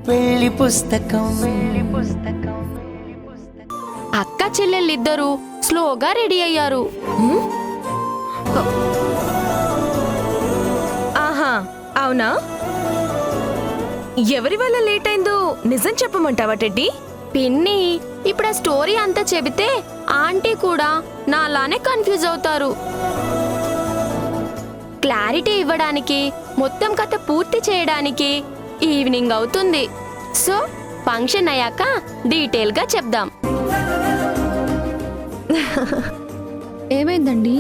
పెళ్లి పుస్తకం. అక్క చెల్లెళ్ళిద్దరూ స్లోగా రెడీ అయ్యారు. ఆహా, అవునా? ఎవరి వల్ల లేట్ అయిందో నిజం చెప్పమంటావా టెడ్డీ? పిన్ని, ఇప్పుడు ఆ స్టోరీ అంతా చెబితే ఆంటీ కూడా నాలానే కన్ఫ్యూజ్ అవుతారు. క్లారిటీ ఇవ్వడానికి, మొత్తం కథ పూర్తి చేయడానికి ఈవినింగ్ అవుతుంది. సో ఫంక్షన్ అయ్యాక డీటెయిల్ గా చెప్దాం. ఏమైందండి?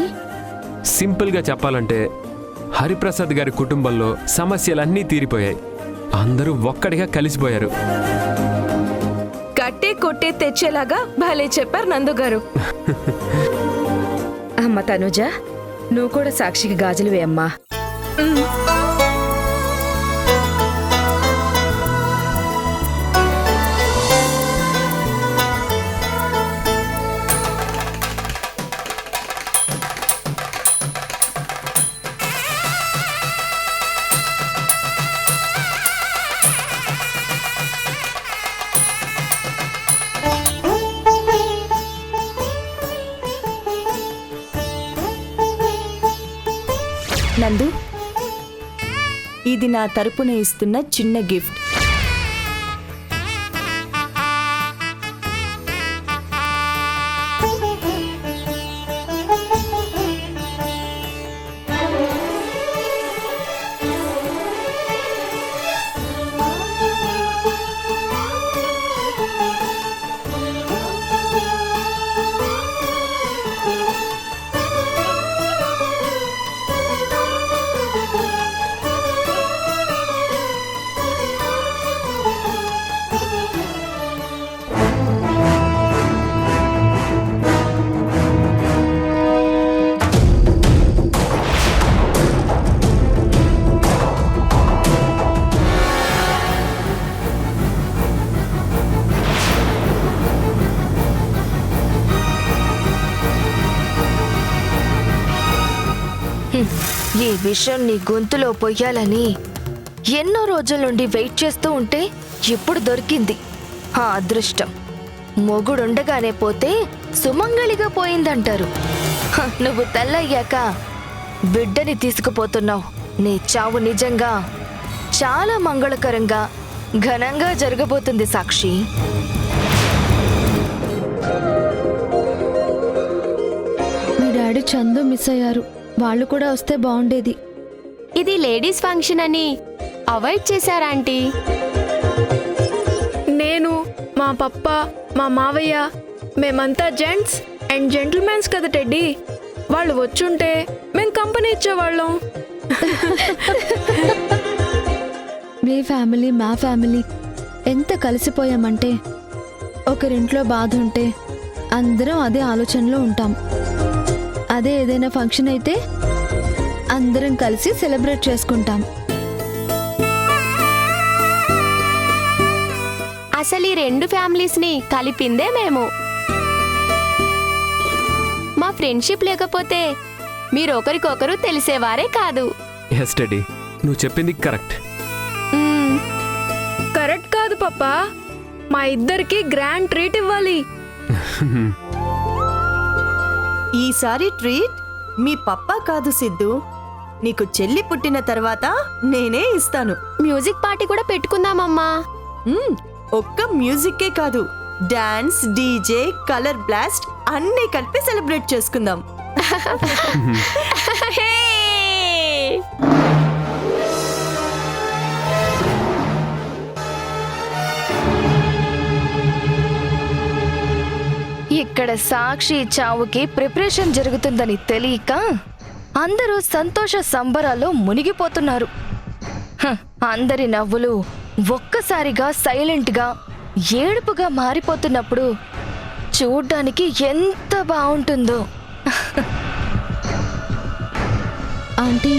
సింపుల్ గా చెప్పాలంటే హరిప్రసాద్ గారి కుటుంబంలో సమస్యలన్నీ తీరిపోయాయి. అందరూ ఒక్కడిగా కలిసిపోయారు. కట్టే కొట్టే తెచ్చేలాగా భలే చెప్పారు నందు గారు. అమ్మ తనుజ, నువ్వు కూడా సాక్షికి గాజులు వేయమ్మా. నందు, ఇది నా తరపున ఇస్తున్న చిన్న గిఫ్ట్. ఈ విషయం నీ గొంతులో పొయ్యాలని ఎన్నో రోజుల నుండి వెయిట్ చేస్తూ ఉంటే ఇప్పుడు దొరికింది ఆ అదృష్టం. మొగుడుండగానే పోతే సుమంగళిగా పోయిందంటారు. నువ్వు తెల్లయ్యాక బిడ్డని తీసుకుపోతున్నావు. నీ చావు నిజంగా చాలా మంగళకరంగా ఘనంగా జరగబోతుంది సాక్షి. మీ డాడీ చందు మిస్ అయ్యారు. వాళ్ళు కూడా వస్తే బాగుండేది. ఇది లేడీస్ ఫంక్షన్ అని అవాయిడ్ చేశారా ఆంటీ? నేను, మా పప్ప, మా మావయ్య, మేమంతా జెంట్స్ అండ్ జెంటిల్మెన్స్ కదా టెడ్డీ. వాళ్ళు వచ్చుంటే మేం కంపెనీ ఇచ్చేవాళ్ళం. మీ ఫ్యామిలీ మా ఫ్యామిలీ ఎంత కలిసిపోయామంటే, ఒకరింట్లో బాధ ఉంటే అందరం అదే ఆలోచనలో ఉంటాం. అదే ఏదైనా ఫంక్షన్ అయితే అందరం కలిసి సెలబ్రేట్ చేసుకుంటాం. అసలు ఈ రెండు ఫ్యామిలీస్ ని కలిపిందే మేము. మా ఫ్రెండ్షిప్ లేకపోతే మీరు ఒకరికొకరు తెలిసేవారే కాదు. ఎస్ డాడీ, నువ్వు చెప్పింది కరెక్ట్. కరెక్ట్ కాదు పప్పా, మా ఇద్దరికి గ్రాండ్ ట్రీట్ ఇవ్వాలి. ఈసారి ట్రీట్ మీ పప్పా కాదు సిద్ధు, నీకు చెల్లి పుట్టిన తర్వాత నేనే ఇస్తాను. మ్యూజిక్ పార్టీ కూడా పెట్టుకుందామమ్మా. ఒక్క మ్యూజిక్కే కాదు, డాన్స్, డీజే, కలర్ బ్లాస్ట్ అన్నీ కలిపి సెలబ్రేట్ చేసుకుందాం. ఇక్కడ సాక్షి చావుకి ప్రిపరేషన్ జరుగుతుందని తెలియక అందరూ సంతోష సంబరాల్లో మునిగిపోతున్నారు. అందరి నవ్వులు ఒక్కసారిగా సైలెంట్గా ఏడుపుగా మారిపోతున్నప్పుడు చూడ్డానికి ఎంత బాగుంటుందో. ఆంటీ,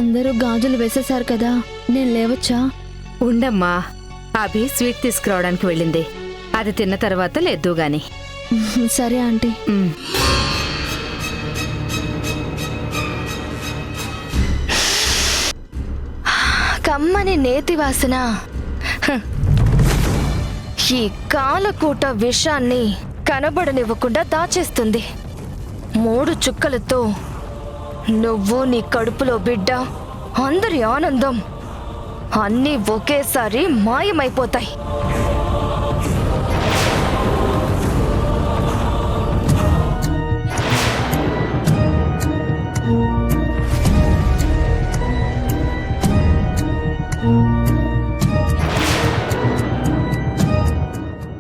అందరూ గాజులు వేసేశారు కదా, నేను లేవచ్చా? ఉండమ్మా, అభి స్వీట్ తీసుకురావడానికి వెళ్ళింది. అది తిన్న తర్వాత లేదు గాని. సరే ఆంటీ. కమ్మని నేతి వాసన హ, ఈ కాలకూట విషాన్ని కనబడనివ్వకుండా దాచేస్తుంది. 3 చుక్కలతో నువ్వు, నీ కడుపులో బిడ్డ, అందరి ఆనందం అన్నీ ఒకేసారి మాయమైపోతాయి.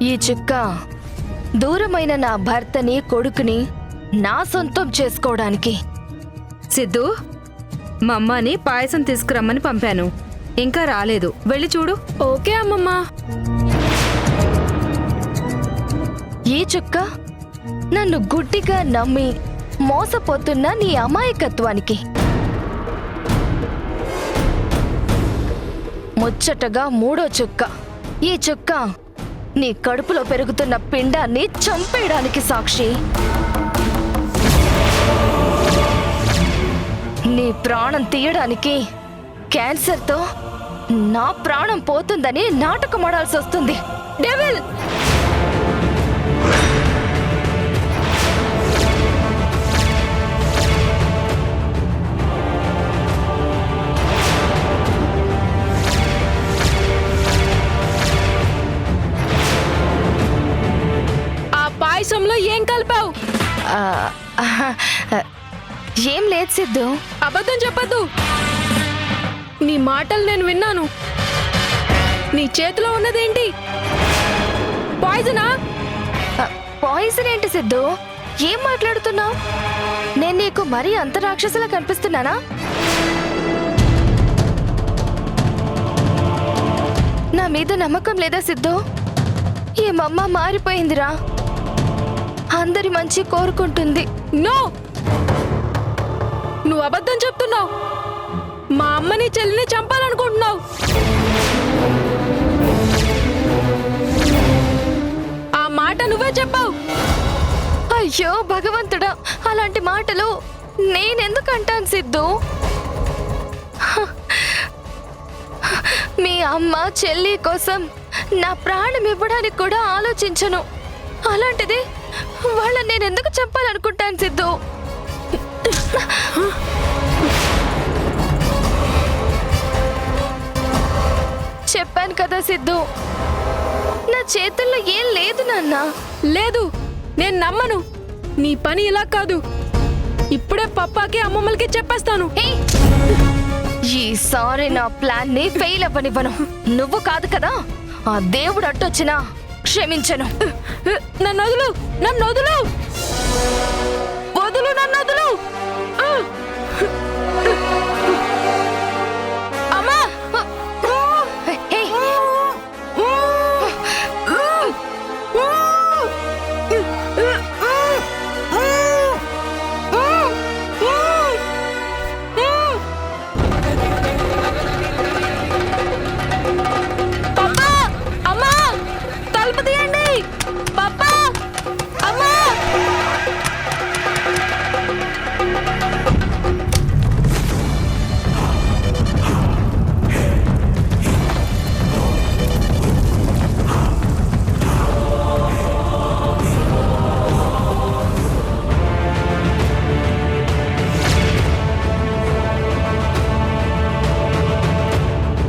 ఈ చుక్క దూరమైన నా భర్తని, కొడుకుని నా సొంతం చేసుకోవడానికి. సిద్ధు, మా అమ్మని పాయసం తీసుకురమ్మని పంపాను. ఇంకా రాలేదు, వెళ్ళి చూడు. ఓకే అమ్మమ్మ. ఈ చుక్క నన్ను గుడ్డిగా నమ్మి మోసపోతున్న నీ అమాయకత్వానికి. ముచ్చటగా 3వ చుక్క. ఈ చుక్క నీ కడుపులో పెరుగుతున్న పిండాన్ని చంపేయడానికి సాక్షి. నీ ప్రాణం తీయడానికి క్యాన్సర్తో నా ప్రాణం పోతుందని నాటకం ఆడాల్సి వస్తుంది. డెవిల్! ఆ పాయసంలో ఏం కలిపావు? ఆ, ఏం లేదు సిద్ధు. అబద్ధం చెప్పద్దు. నీ మాటలు నేను విన్నాను. నీ చేతిలో ఉన్నదేంటి? పాయిజనా? పాయిజన్ ఏంటి సిద్ధు? ఏం మాట్లాడుతున్నావు? నేను నీకు మరీ అంత రాక్షసులా కనిపిస్తున్నానా? నా మీద నమ్మకం లేదా సిద్ధు? ఈ మమ్మ మారిపోయిందిరా. అందరి మంచి కోరుకుంటుంది. నో, నువ్వు అబద్ధం చెప్తున్నావు. మా అమ్మని చెల్లిని చంపాలనుకుంటున్నావు. ఆ మాట నువ్వే చెప్పావు. అయ్యో భగవంతుడా, అలాంటి మాటలు నేనెందుకు అంటాను సిద్ధు? మీ అమ్మ చెల్లి కోసం నా ప్రాణం ఇవ్వడానికి కూడా ఆలోచించను. అలాంటిది వాళ్ళని నేను ఎందుకు చంపాలనుకుంటాను సిద్ధు? చెప్పాను కదా సిద్ధు, నా చేతుల్లో ఏం లేదు నాన్న. లేదు, నేను నమ్మను. నీ పని ఇలా కాదు. ఇప్పుడే పప్పాకి అమ్మమ్మలకి చెప్పేస్తాను. ఏయ్! ఈసారి నా ప్లాన్ ని ఫెయిల్ అవ్వనివ్వను. నువ్వు కాదు కదా, ఆ దేవుడు అట్టొచ్చినా క్షమించను. నన్ను వదులు, నన్ను వదులు, వదులు నన్ను.